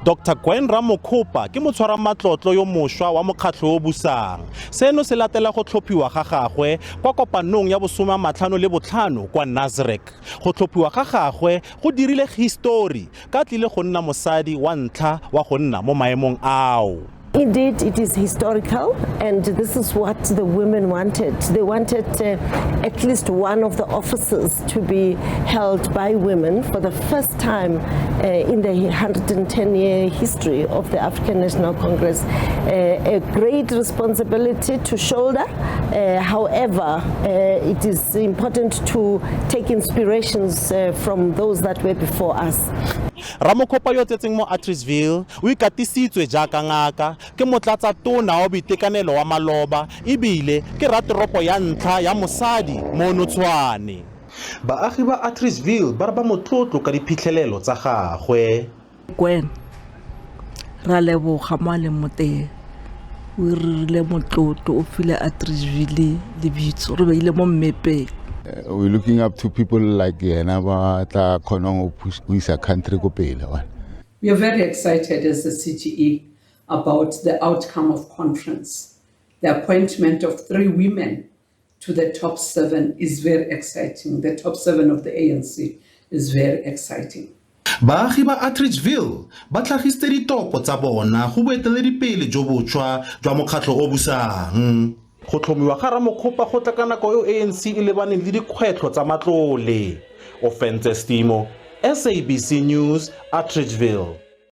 Dr. Ramakgopa ke moswaratlotlo yo mošwa wa mokgatlho o busang. Seno se latela go tlhophiwa ga gagwe kwa kopanong ya bo55 kwa Nazareth. Go tlhophiwa ga gagwe go dirile histori ka tlile go nna mosadi wa ntlha wa go nna mo maemong ao. Indeed, it is historical, and this is what the women wanted. They wanted at least one of the offices to be held by women for the first time in the 110-year history of the African National Congress. A great responsibility to shoulder. However, it is important to take inspirations from those that were before us. Ramakgopa yo tsetseng mo Atteridgeville o ikatisitswe jaaka ngaka ke motlatsa tona wa boitekanelo wa maloba ebile ke rateropo ya ntlha ya mosadi mo Notshwane. Baagi ba Atteridgeville ba ba motlotlo ka diphitlhelelo tsa gagwe. Gwen ra leboga male mote o rile motlotlo o file Atteridgeville le bitso re beile mo mmepeng. We're looking up to people like Ditaba who is a country go pele. We are very excited as the CGE about the outcome of conference. The appointment of 3 women to the top 7 is very exciting. The top 7 of the ANC is very exciting. Baagi ba Atteridgeville ba tlhagiste ditopo tsa bona go boeteledipele jo botšwa jwa mokgatlho o busang. Go tlhomiwa ga Ramakgopa go tla ka nako eo ANC e lebaneng le dikgwetlho tsa matlole. Offense Stimo, SABC News, Atteridgeville.